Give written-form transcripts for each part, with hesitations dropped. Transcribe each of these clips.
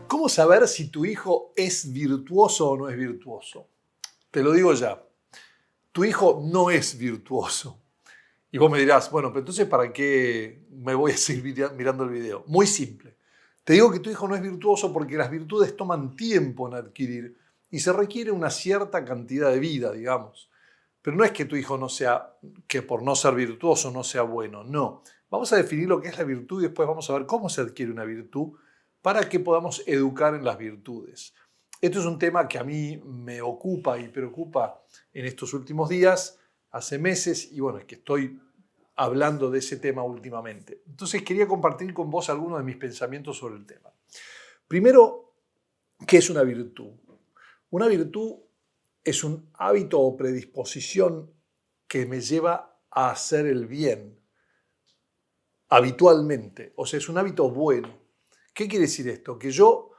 ¿Cómo saber si tu hijo es virtuoso o no es virtuoso? Te lo digo ya, tu hijo no es virtuoso. Y vos me dirás, bueno, pero entonces ¿para qué me voy a seguir mirando el video? Muy simple. Te digo que tu hijo no es virtuoso porque las virtudes toman tiempo en adquirir y se requiere una cierta cantidad de vida, digamos. Pero no es que tu hijo no sea, que por no ser virtuoso no sea bueno, no. Vamos a definir lo que es la virtud y después vamos a ver cómo se adquiere una virtud para que podamos educar en las virtudes. Esto es un tema que a mí me ocupa y preocupa en estos últimos días, hace meses, y bueno, es que estoy hablando de ese tema últimamente. Entonces quería compartir con vos algunos de mis pensamientos sobre el tema. Primero, ¿qué es una virtud? Una virtud es un hábito o predisposición que me lleva a hacer el bien habitualmente. O sea, es un hábito bueno. ¿Qué quiere decir esto? Que yo,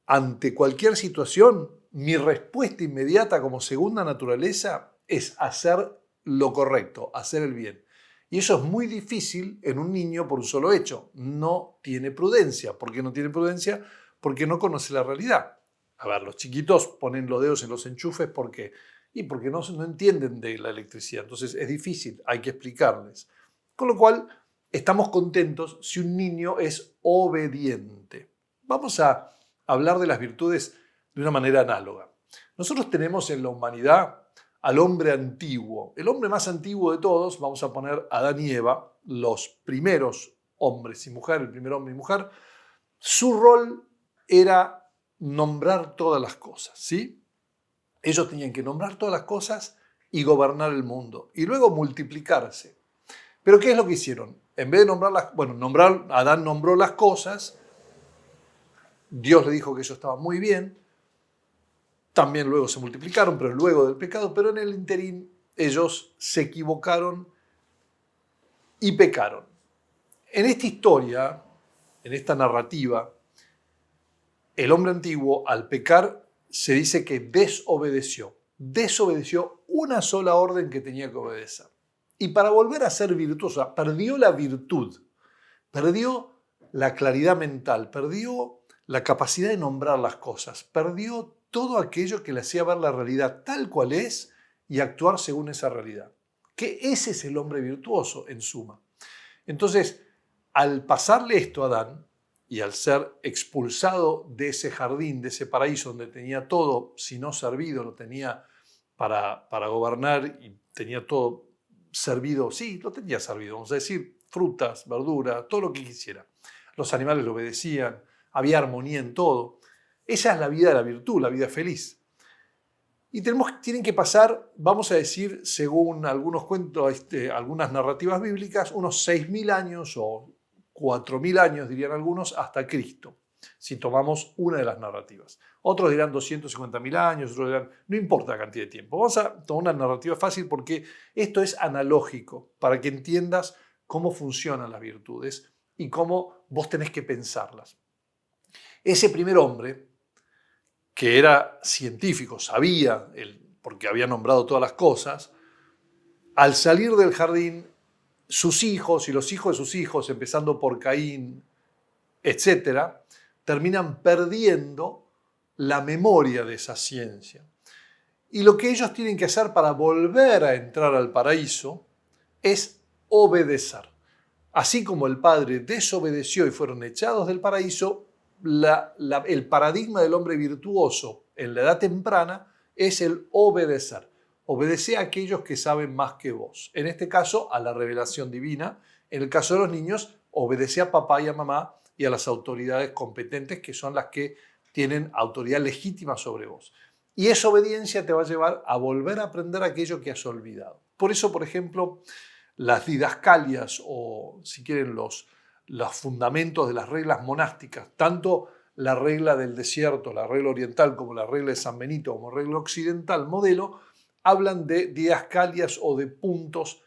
ante cualquier situación, mi respuesta inmediata como segunda naturaleza es hacer lo correcto, hacer el bien. Y eso es muy difícil en un niño por un solo hecho. No tiene prudencia. ¿Por qué no tiene prudencia? Porque no conoce la realidad. A ver, los chiquitos ponen los dedos en los enchufes porque no entienden de la electricidad. Entonces es difícil, hay que explicarles. Con lo cual, estamos contentos si un niño es obediente. Vamos a hablar de las virtudes de una manera análoga. Nosotros tenemos en la humanidad al hombre antiguo. El hombre más antiguo de todos, vamos a poner a Adán y Eva, los primeros hombres y mujeres, el primer hombre y mujer. Su rol era nombrar todas las cosas, ¿sí? Ellos tenían que nombrar todas las cosas y gobernar el mundo, y luego multiplicarse. Pero ¿qué es lo que hicieron? En vez de Adán nombró las cosas, Dios le dijo que eso estaba muy bien, también luego se multiplicaron, pero luego del pecado, pero en el interín ellos se equivocaron y pecaron. En esta historia, en esta narrativa, el hombre antiguo al pecar se dice que desobedeció una sola orden que tenía que obedecer. Y para volver a ser virtuoso, perdió la virtud, perdió la claridad mental, perdió la capacidad de nombrar las cosas, perdió todo aquello que le hacía ver la realidad tal cual es y actuar según esa realidad. Que ese es el hombre virtuoso, en suma. Entonces, al pasarle esto a Adán y al ser expulsado de ese jardín, de ese paraíso donde tenía todo, si no servido, lo tenía para gobernar y tenía todo servido, sí, lo tenía servido, vamos a decir, frutas, verduras, todo lo que quisiera. Los animales lo obedecían, había armonía en todo. Esa es la vida de la virtud, la vida feliz. Y tienen que pasar, vamos a decir, según algunos cuentos, algunas narrativas bíblicas, unos 6.000 años o 4.000 años, dirían algunos, hasta Cristo, si tomamos una de las narrativas. Otros dirán 250.000 años, otros dirán, no importa la cantidad de tiempo. Vamos a tomar una narrativa fácil porque esto es analógico, para que entiendas cómo funcionan las virtudes y cómo vos tenés que pensarlas. Ese primer hombre, que era científico, sabía, porque había nombrado todas las cosas, al salir del jardín, sus hijos y los hijos de sus hijos, empezando por Caín, etcétera, terminan perdiendo la memoria de esa ciencia. Y lo que ellos tienen que hacer para volver a entrar al paraíso es obedecer. Así como el padre desobedeció y fueron echados del paraíso, el paradigma del hombre virtuoso en la edad temprana es el obedecer. Obedece a aquellos que saben más que vos. En este caso, a la revelación divina. En el caso de los niños, obedece a papá y a mamá y a las autoridades competentes, que son las que tienen autoridad legítima sobre vos. Y esa obediencia te va a llevar a volver a aprender aquello que has olvidado. Por eso, por ejemplo, las didascalias o, si quieren, los fundamentos de las reglas monásticas, tanto la regla del desierto, la regla oriental, como la regla de San Benito, como regla occidental modelo, hablan de didascalias o de puntos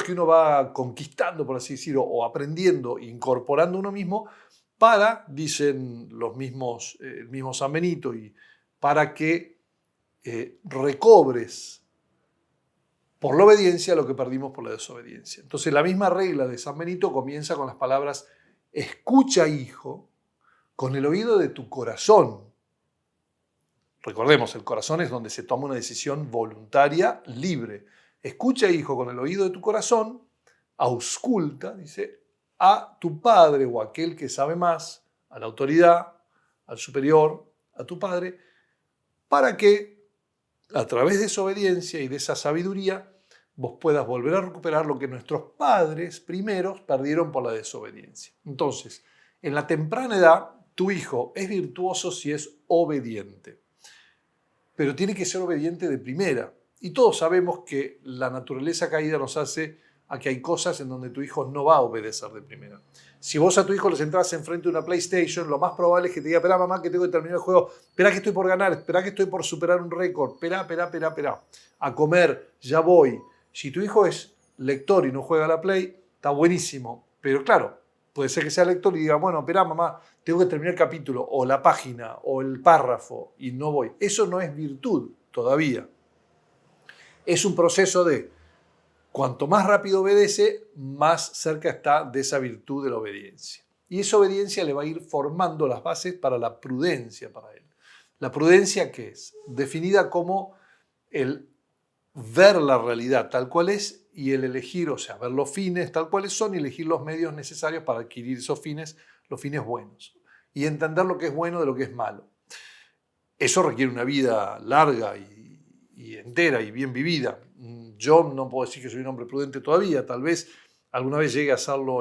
que uno va conquistando, por así decirlo, o aprendiendo, incorporando uno mismo, para, dicen el mismo San Benito, y para que recobres por la obediencia lo que perdimos por la desobediencia. Entonces la misma regla de San Benito comienza con las palabras: escucha, hijo, con el oído de tu corazón. Recordemos, el corazón es donde se toma una decisión voluntaria, libre. Escucha, hijo, con el oído de tu corazón, ausculta, dice, a tu padre o a aquel que sabe más, a la autoridad, al superior, a tu padre, para que a través de esa obediencia y de esa sabiduría vos puedas volver a recuperar lo que nuestros padres primeros perdieron por la desobediencia. Entonces, en la temprana edad, tu hijo es virtuoso si es obediente, pero tiene que ser obediente de primera. Y todos sabemos que la naturaleza caída nos hace a que hay cosas en donde tu hijo no va a obedecer de primera. Si vos a tu hijo le sentás enfrente de una PlayStation, lo más probable es que te diga: espera, mamá, que tengo que terminar el juego, espera que estoy por ganar, espera que estoy por superar un récord, espera. A comer, ya voy. Si tu hijo es lector y no juega a la Play, está buenísimo. Pero claro, puede ser que sea lector y diga: bueno, espera, mamá, tengo que terminar el capítulo, o la página, o el párrafo, y no voy. Eso no es virtud todavía. Es un proceso de cuanto más rápido obedece, más cerca está de esa virtud de la obediencia. Y esa obediencia le va a ir formando las bases para la prudencia para él. La prudencia, ¿qué es? Definida como el ver la realidad tal cual es y el elegir, o sea, ver los fines tal cuales son y elegir los medios necesarios para adquirir esos fines, los fines buenos. Y entender lo que es bueno de lo que es malo. Eso requiere una vida larga y entera y bien vivida. Yo no puedo decir que soy un hombre prudente todavía, tal vez alguna vez llegue a serlo,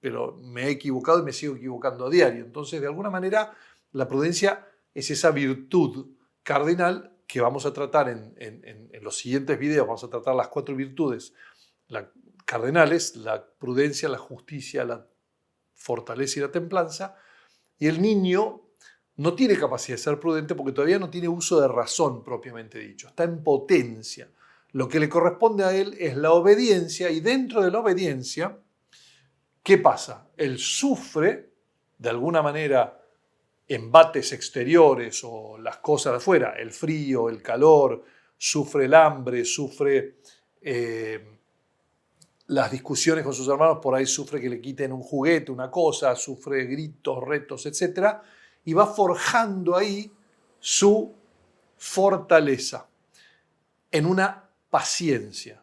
pero me he equivocado y me sigo equivocando a diario. Entonces, de alguna manera, la prudencia es esa virtud cardinal que vamos a tratar en los siguientes videos. Vamos a tratar las 4 virtudes cardinales: la prudencia, la justicia, la fortaleza y la templanza. Y el niño no tiene capacidad de ser prudente porque todavía no tiene uso de razón propiamente dicho, está en potencia. Lo que le corresponde a él es la obediencia, y dentro de la obediencia, ¿qué pasa? Él sufre, de alguna manera, embates exteriores o las cosas de afuera, el frío, el calor, sufre el hambre, sufre las discusiones con sus hermanos, por ahí sufre que le quiten un juguete, una cosa, sufre gritos, retos, etc. Y va forjando ahí su fortaleza en una paciencia.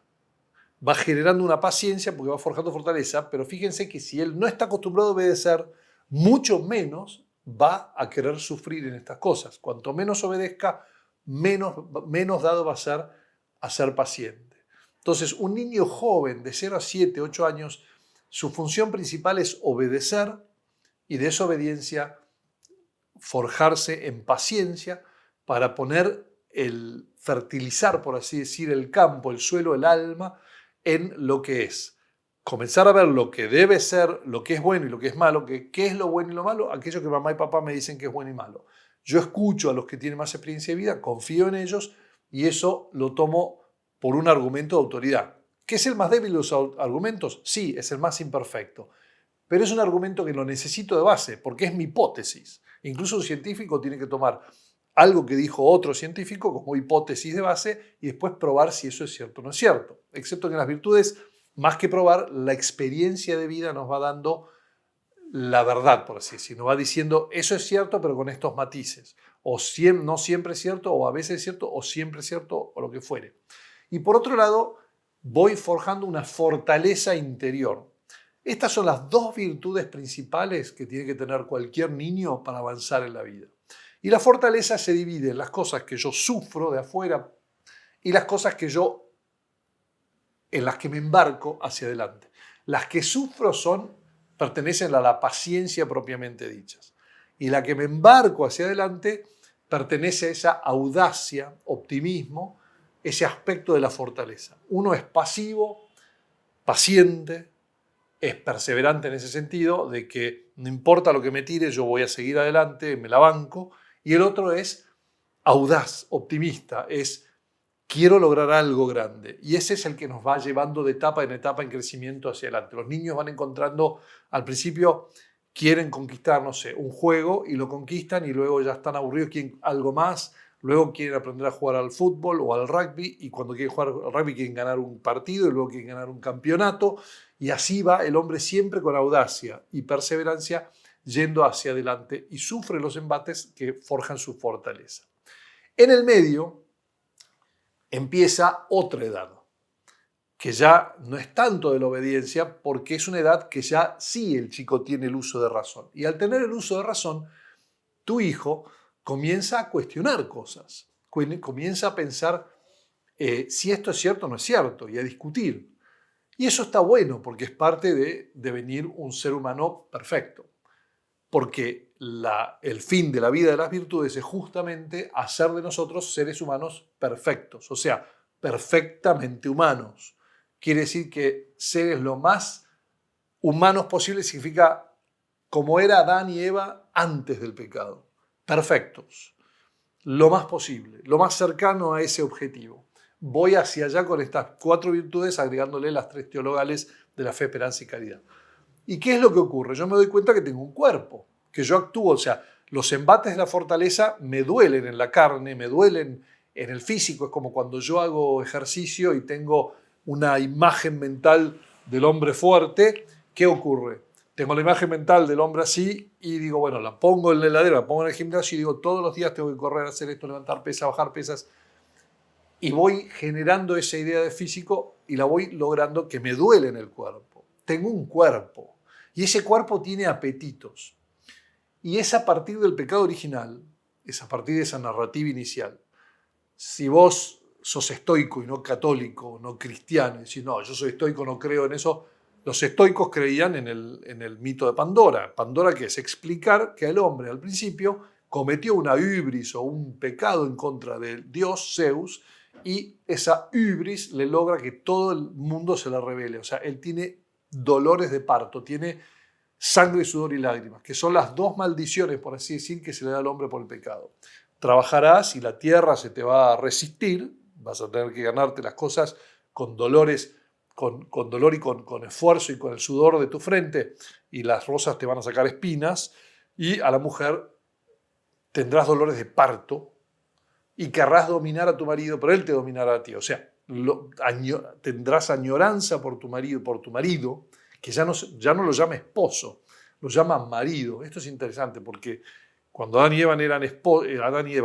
Va generando una paciencia porque va forjando fortaleza, pero fíjense que si él no está acostumbrado a obedecer, mucho menos va a querer sufrir en estas cosas. Cuanto menos obedezca, menos dado va a ser paciente. Entonces, un niño joven de 0 a 7, 8 años, su función principal es obedecer y de esa obediencia forjarse en paciencia para fertilizar, por así decir, el campo, el suelo, el alma, en lo que es. Comenzar a ver lo que debe ser, lo que es bueno y lo que es malo, qué es lo bueno y lo malo, aquello que mamá y papá me dicen que es bueno y malo. Yo escucho a los que tienen más experiencia de vida, confío en ellos y eso lo tomo por un argumento de autoridad. ¿Qué es el más débil de los argumentos? Sí, es el más imperfecto. Pero es un argumento que lo necesito de base porque es mi hipótesis. Incluso un científico tiene que tomar algo que dijo otro científico como hipótesis de base y después probar si eso es cierto o no es cierto. Excepto que en las virtudes, más que probar, la experiencia de vida nos va dando la verdad, por así decirlo. Nos va diciendo: eso es cierto, pero con estos matices. O no siempre es cierto, o a veces es cierto, o siempre es cierto, o lo que fuere. Y por otro lado, voy forjando una fortaleza interior. Estas son las 2 virtudes principales que tiene que tener cualquier niño para avanzar en la vida. Y la fortaleza se divide en las cosas que yo sufro de afuera y las cosas en las que me embarco hacia adelante. Las que sufro pertenecen a la paciencia propiamente dichas. Y la que me embarco hacia adelante pertenece a esa audacia, optimismo, ese aspecto de la fortaleza. Uno es pasivo, paciente, es perseverante en ese sentido, de que no importa lo que me tire, yo voy a seguir adelante, me la banco. Y el otro es audaz, optimista, quiero lograr algo grande. Y ese es el que nos va llevando de etapa en etapa en crecimiento hacia adelante. Los niños van encontrando, al principio quieren conquistar, no sé, un juego y lo conquistan y luego ya están aburridos, quieren algo más, luego quieren aprender a jugar al fútbol o al rugby, y cuando quieren jugar al rugby quieren ganar un partido y luego quieren ganar un campeonato, y así va el hombre siempre con audacia y perseverancia yendo hacia adelante y sufre los embates que forjan su fortaleza. En el medio empieza otra edad, que ya no es tanto de la obediencia, porque es una edad que ya sí el chico tiene el uso de razón. Y al tener el uso de razón, tu hijo comienza a cuestionar cosas, comienza a pensar si esto es cierto o no es cierto, y a discutir. Y eso está bueno, porque es parte de devenir un ser humano perfecto. Porque el fin de la vida de las virtudes es justamente hacer de nosotros seres humanos perfectos, o sea, perfectamente humanos. Quiere decir que seres lo más humanos posible significa como era Adán y Eva antes del pecado. Perfectos. Lo más posible, lo más cercano a ese objetivo. Voy hacia allá con estas 4 virtudes, agregándole las 3 teologales de la fe, esperanza y caridad. ¿Y qué es lo que ocurre? Yo me doy cuenta que tengo un cuerpo, que yo actúo, o sea, los embates de la fortaleza me duelen en la carne, me duelen en el físico. Es como cuando yo hago ejercicio y tengo una imagen mental del hombre fuerte. ¿Qué ocurre? Tengo la imagen mental del hombre así y digo, bueno, la pongo en la heladera, la pongo en el gimnasio y digo, todos los días tengo que correr, hacer esto, levantar pesas, bajar pesas. Y voy generando esa idea de físico y la voy logrando que me duele en el cuerpo. Tengo un cuerpo y ese cuerpo tiene apetitos. Y es a partir del pecado original, es a partir de esa narrativa inicial. Si vos sos estoico y no católico, no cristiano, y decís, no, yo soy estoico, no creo en eso. Los estoicos creían en el mito de Pandora. Pandora, que es explicar que el hombre al principio cometió una hubris o un pecado en contra del dios Zeus, y esa hubris le logra que todo el mundo se la revele. O sea, él tiene dolores de parto, tiene sangre, sudor y lágrimas, que son las 2 maldiciones, por así decir, que se le da al hombre por el pecado. Trabajarás y la tierra se te va a resistir, vas a tener que ganarte las cosas con dolores, con dolor y con esfuerzo y con el sudor de tu frente, y las rosas te van a sacar espinas, y a la mujer tendrás dolores de parto y querrás dominar a tu marido, pero él te dominará a ti. O sea, tendrás añoranza por tu marido, que ya no lo llama esposo, lo llama marido. Esto es interesante porque cuando Adán y Eva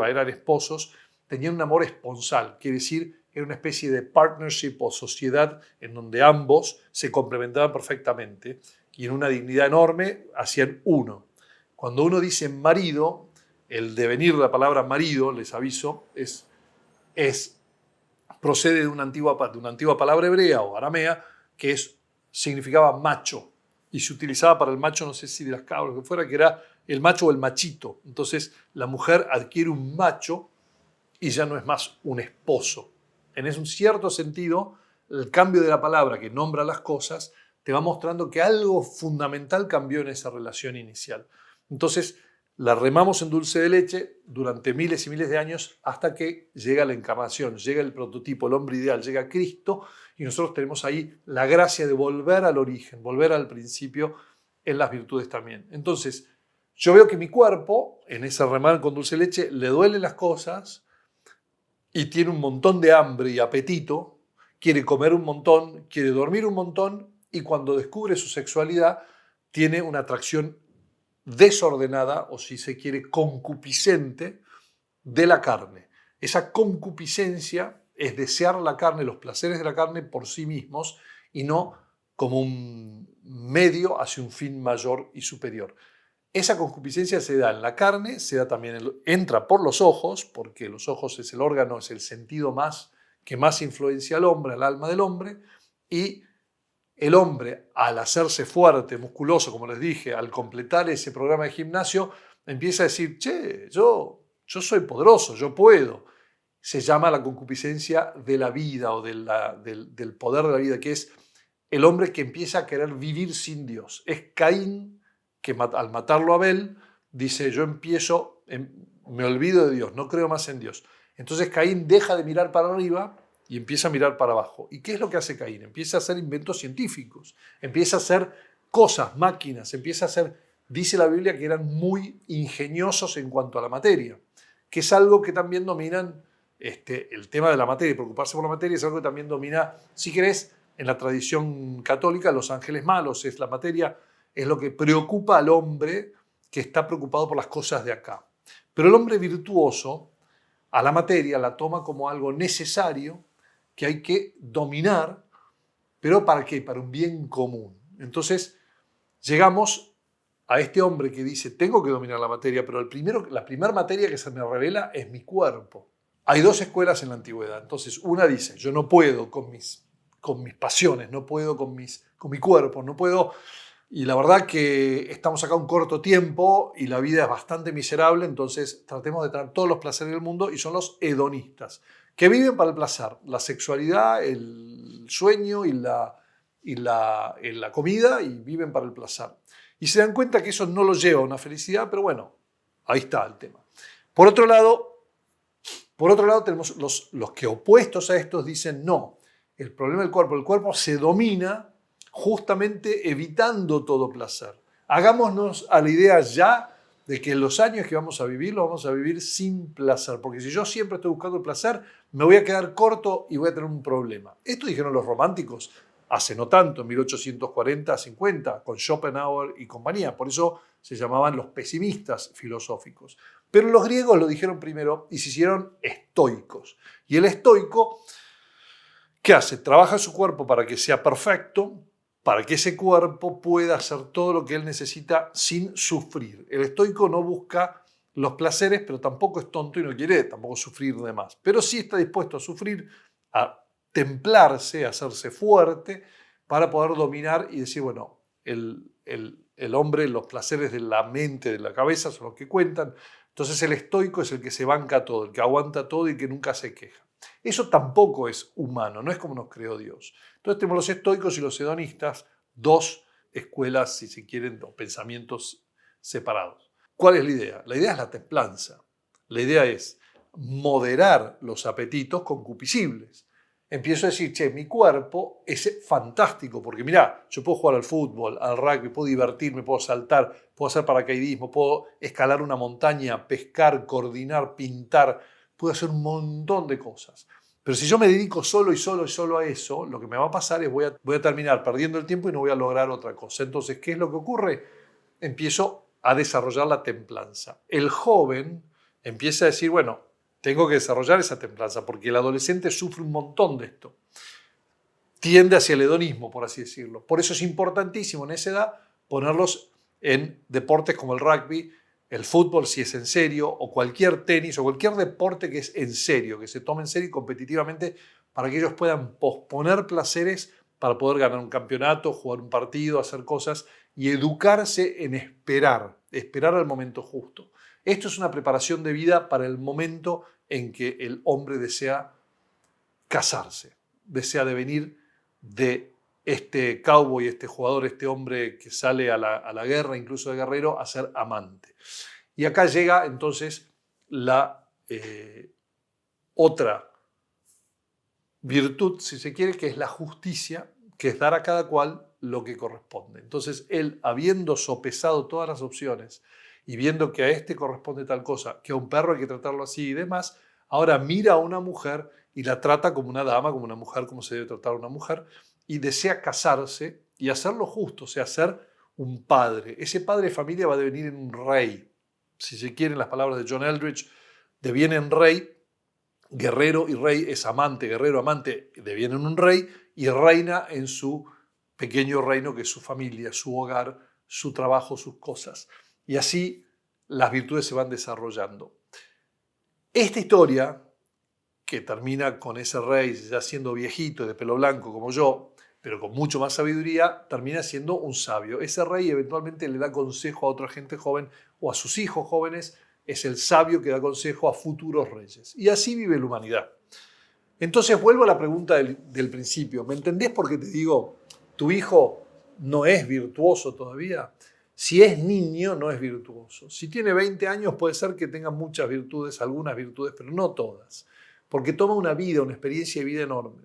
eran esposos, tenían un amor esponsal, quiere decir, era una especie de partnership o sociedad en donde ambos se complementaban perfectamente y en una dignidad enorme hacían uno. Cuando uno dice marido, el devenir de la palabra marido, les aviso, procede de una antigua palabra hebrea o aramea que significaba macho y se utilizaba para el macho, no sé si de las cabras o lo que fuera, que era el macho o el machito. Entonces la mujer adquiere un macho y ya no es más un esposo. En un cierto sentido, el cambio de la palabra que nombra las cosas te va mostrando que algo fundamental cambió en esa relación inicial. Entonces, la remamos en dulce de leche durante miles y miles de años hasta que llega la encarnación, llega el prototipo, el hombre ideal, llega Cristo, y nosotros tenemos ahí la gracia de volver al origen, volver al principio en las virtudes también. Entonces, yo veo que mi cuerpo, en esa remar con dulce de leche, le duelen las cosas y tiene un montón de hambre y apetito, quiere comer un montón, quiere dormir un montón, y cuando descubre su sexualidad tiene una atracción desordenada, o si se quiere, concupiscente de la carne. Esa concupiscencia es desear la carne, los placeres de la carne por sí mismos y no como un medio hacia un fin mayor y superior. Esa concupiscencia se da en la carne, se da también, entra por los ojos, porque los ojos es el órgano, es el sentido que más influencia al hombre, al alma del hombre, y el hombre, al hacerse fuerte, musculoso, como les dije, al completar ese programa de gimnasio, empieza a decir, che, yo soy poderoso, yo puedo. Se llama la concupiscencia de la vida o del poder de la vida, que es el hombre que empieza a querer vivir sin Dios. Es Caín que al matarlo a Abel dice, me olvido de Dios, no creo más en Dios. Entonces Caín deja de mirar para arriba y empieza a mirar para abajo. ¿Y qué es lo que hace Caín? Empieza a hacer inventos científicos, empieza a hacer cosas, máquinas, empieza a hacer, dice la Biblia, que eran muy ingeniosos en cuanto a la materia. que es algo que también dominan el tema de la materia, preocuparse por la materia es algo que también domina, si querés, en la tradición católica, los ángeles malos, es la materia, es lo que preocupa al hombre que está preocupado por las cosas de acá. Pero el hombre virtuoso a la materia la toma como algo necesario que hay que dominar, pero ¿para qué? Para un bien común. Entonces llegamos a este hombre que dice, tengo que dominar la materia, pero la primera materia que se me revela es mi cuerpo. Hay dos escuelas en la antigüedad. Entonces, una dice, yo no puedo con mis pasiones, no puedo con mi cuerpo, no puedo. Y la verdad que estamos acá un corto tiempo y la vida es bastante miserable, entonces tratemos de tener todos los placeres del mundo y son los hedonistas, que viven para el placer, la sexualidad, el sueño y la comida y viven para el placer. Y se dan cuenta que eso no los lleva a una felicidad, pero bueno, ahí está el tema. Por otro lado tenemos los que opuestos a estos dicen no, el problema del cuerpo, el cuerpo se domina justamente evitando todo placer. Hagámonos a la idea ya de que los años que vamos a vivir los vamos a vivir sin placer, porque si yo siempre estoy buscando el placer, me voy a quedar corto y voy a tener un problema. Esto dijeron los románticos hace no tanto, en 1840-50, con Schopenhauer y compañía. Por eso se llamaban los pesimistas filosóficos. Pero los griegos lo dijeron primero y se hicieron estoicos. Y el estoico, ¿qué hace? Trabaja su cuerpo para que sea perfecto, para que ese cuerpo pueda hacer todo lo que él necesita sin sufrir. El estoico no busca los placeres, pero tampoco es tonto y no quiere tampoco sufrir de más. Pero sí está dispuesto a sufrir, a templarse, a hacerse fuerte, para poder dominar y decir, bueno, el hombre, los placeres de la mente, de la cabeza son los que cuentan. Entonces el estoico es el que se banca todo, el que aguanta todo y que nunca se queja. Eso tampoco es humano, no es como nos creó Dios. Entonces tenemos los estoicos y los hedonistas, dos escuelas, si se quieren, o pensamientos separados. ¿Cuál es la idea? La idea es la templanza. La idea es moderar los apetitos concupiscibles. Empiezo a decir, che, mi cuerpo es fantástico, porque mirá, yo puedo jugar al fútbol, al rugby, puedo divertirme, puedo saltar, puedo hacer paracaidismo, puedo escalar una montaña, pescar, coordinar, pintar, puedo hacer un montón de cosas. Pero si yo me dedico solo a eso, lo que me va a pasar es voy a terminar perdiendo el tiempo y no voy a lograr otra cosa. Entonces, ¿qué es lo que ocurre? Empiezo a desarrollar la templanza. El joven empieza a decir, bueno, tengo que desarrollar esa templanza porque el adolescente sufre un montón de esto. Tiende hacia el hedonismo, por así decirlo. Por eso es importantísimo en esa edad ponerlos en deportes como el rugby, el fútbol si es en serio, o cualquier tenis, o cualquier deporte que es en serio, que se tome en serio y competitivamente para que ellos puedan posponer placeres para poder ganar un campeonato, jugar un partido, hacer cosas y educarse en esperar al momento justo. Esto es una preparación de vida para el momento en que el hombre desea casarse, desea devenir de este cowboy, este jugador, este hombre que sale a la guerra, incluso de guerrero, a ser amante. Y acá llega entonces la otra virtud, si se quiere, que es la justicia, que es dar a cada cual lo que corresponde. Entonces él, habiendo sopesado todas las opciones y viendo que a este corresponde tal cosa, que a un perro hay que tratarlo así y demás, ahora mira a una mujer y la trata como una dama, como una mujer, como se debe tratar a una mujer, y desea casarse y hacerlo justo, o sea, ser un padre. Ese padre de familia va a devenir en un rey. Si se quieren las palabras de John Eldridge, deviene en rey, guerrero y rey es amante, guerrero, amante, deviene en un rey y reina en su pequeño reino que es su familia, su hogar, su trabajo, sus cosas. Y así las virtudes se van desarrollando. Esta historia, que termina con ese rey ya siendo viejito y de pelo blanco como yo, pero con mucho más sabiduría, termina siendo un sabio. Ese rey eventualmente le da consejo a otra gente joven o a sus hijos jóvenes, es el sabio que da consejo a futuros reyes. Y así vive la humanidad. Entonces vuelvo a la pregunta del principio. ¿Me entendés por qué te digo, tu hijo no es virtuoso todavía? Si es niño, no es virtuoso. Si tiene 20 años, puede ser que tenga muchas virtudes, algunas virtudes, pero no todas. Porque toma una vida, una experiencia de vida enorme.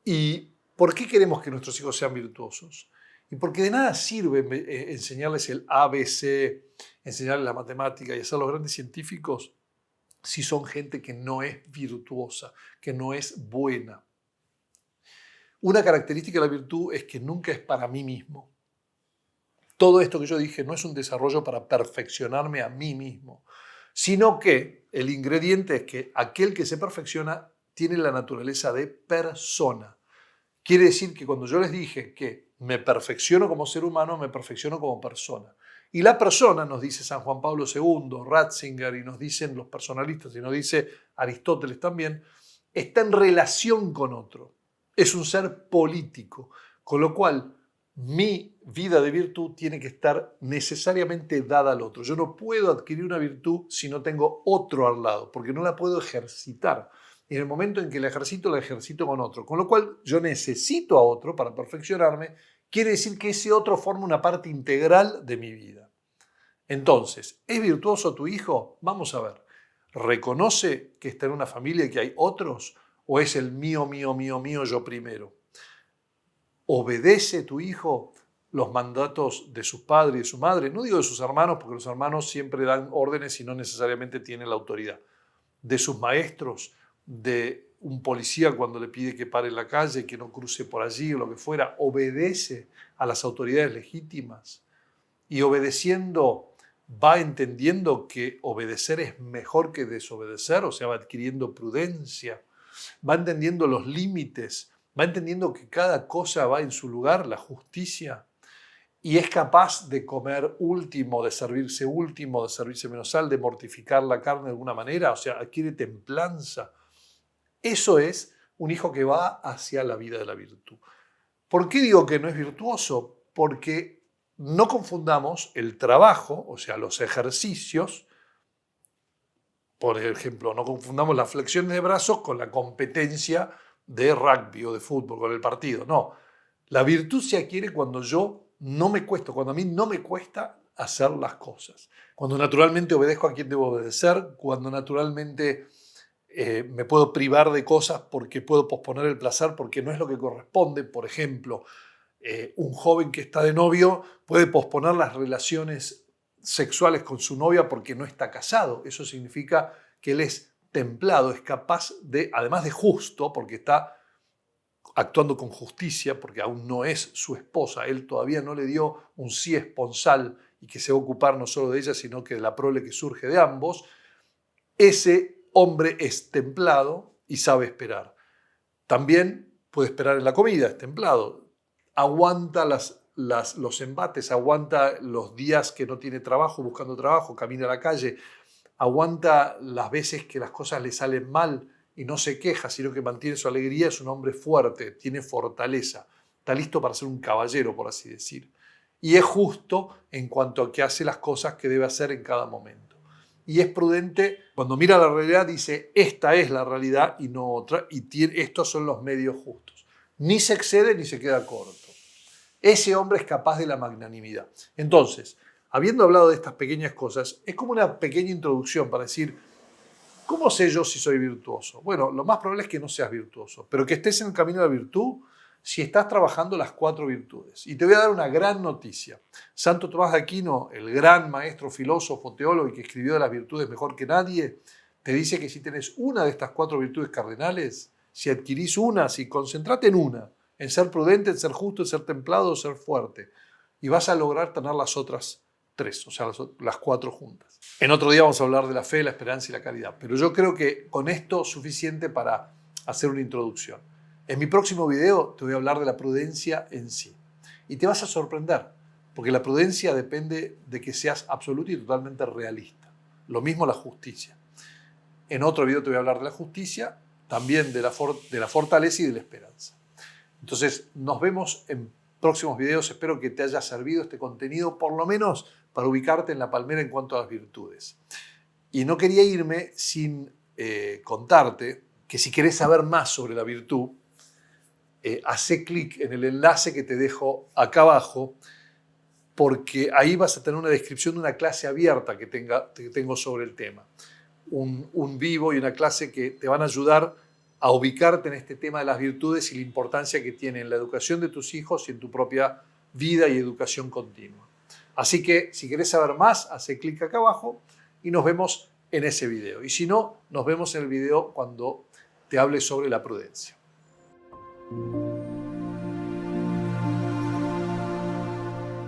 ¿Y por qué queremos que nuestros hijos sean virtuosos? Y porque de nada sirve enseñarles el ABC, enseñarles la matemática y hacer los grandes científicos si son gente que no es virtuosa, que no es buena. Una característica de la virtud es que nunca es para mí mismo. Todo esto que yo dije no es un desarrollo para perfeccionarme a mí mismo, sino que el ingrediente es que aquel que se perfecciona tiene la naturaleza de persona. Quiere decir que cuando yo les dije que me perfecciono como ser humano, me perfecciono como persona. Y la persona, nos dice San Juan Pablo II, Ratzinger, y nos dicen los personalistas, y nos dice Aristóteles también, está en relación con otro. Es un ser político, con lo cual mi vida de virtud tiene que estar necesariamente dada al otro. Yo no puedo adquirir una virtud si no tengo otro al lado, porque no la puedo ejercitar. Y en el momento en que la ejercito con otro. Con lo cual yo necesito a otro para perfeccionarme. Quiere decir que ese otro forma una parte integral de mi vida. Entonces, ¿es virtuoso tu hijo? Vamos a ver. ¿Reconoce que está en una familia y que hay otros? ¿O es el mío, mío, mío, mío, yo primero? ¿Obedece tu hijo los mandatos de sus padres y de su madre? No digo de sus hermanos, porque los hermanos siempre dan órdenes y no necesariamente tienen la autoridad. De sus maestros, de un policía cuando le pide que pare en la calle, que no cruce por allí o lo que fuera. Obedece a las autoridades legítimas. Y obedeciendo va entendiendo que obedecer es mejor que desobedecer, o sea, va adquiriendo prudencia, va entendiendo los límites, va entendiendo que cada cosa va en su lugar, la justicia, y es capaz de comer último, de servirse menos sal, de mortificar la carne de alguna manera, o sea, adquiere templanza. Eso es un hijo que va hacia la vida de la virtud. ¿Por qué digo que no es virtuoso? Porque no confundamos el trabajo, o sea, los ejercicios. Por ejemplo, no confundamos las flexiones de brazos con la competencia de rugby o de fútbol, con el partido. No, la virtud se adquiere cuando cuando a mí no me cuesta hacer las cosas. Cuando naturalmente obedezco a quien debo obedecer, cuando naturalmente me puedo privar de cosas porque puedo posponer el placer porque no es lo que corresponde. Por ejemplo, un joven que está de novio puede posponer las relaciones sexuales con su novia porque no está casado. Eso significa que él es templado, es capaz de, además de justo, porque está actuando con justicia, porque aún no es su esposa, él todavía no le dio un sí esponsal y que se va a ocupar no solo de ella, sino que de la prole que surge de ambos. Ese hombre es templado y sabe esperar. También puede esperar en la comida, es templado. Aguanta los embates, aguanta los días que no tiene trabajo, buscando trabajo, camina a la calle, aguanta las veces que las cosas le salen mal y no se queja, sino que mantiene su alegría. Es un hombre fuerte, tiene fortaleza, está listo para ser un caballero, por así decir. Y es justo en cuanto a que hace las cosas que debe hacer en cada momento. Y es prudente, cuando mira la realidad dice, esta es la realidad y no otra, y estos son los medios justos. Ni se excede ni se queda corto. Ese hombre es capaz de la magnanimidad. Entonces, habiendo hablado de estas pequeñas cosas, es como una pequeña introducción para decir, ¿cómo sé yo si soy virtuoso? Bueno, lo más probable es que no seas virtuoso, pero que estés en el camino de la virtud si estás trabajando las 4 virtudes. Y te voy a dar una gran noticia. Santo Tomás de Aquino, el gran maestro, filósofo, teólogo y que escribió de las virtudes mejor que nadie, te dice que si tenés una de estas 4 virtudes cardinales, si adquirís una, si concentrate en una, en ser prudente, en ser justo, en ser templado, en ser fuerte, y vas a lograr tener las otras 3, o sea, las 4 juntas. En otro día vamos a hablar de la fe, la esperanza y la caridad, pero yo creo que con esto es suficiente para hacer una introducción. En mi próximo video te voy a hablar de la prudencia en sí. Y te vas a sorprender, porque la prudencia depende de que seas absoluto y totalmente realista. Lo mismo la justicia. En otro video te voy a hablar de la justicia, también de la fortaleza y de la esperanza. Entonces, nos vemos en próximos videos. Espero que te haya servido este contenido, por lo menos para ubicarte en la palmera en cuanto a las virtudes. Y no quería irme sin contarte que si querés saber más sobre la virtud, hacé clic en el enlace que te dejo acá abajo, porque ahí vas a tener una descripción de una clase abierta que tengo sobre el tema. Un vivo y una clase que te van a ayudar a ubicarte en este tema de las virtudes y la importancia que tiene en la educación de tus hijos y en tu propia vida y educación continua. Así que si querés saber más, hacé clic acá abajo y nos vemos en ese video. Y si no, nos vemos en el video cuando te hable sobre la prudencia.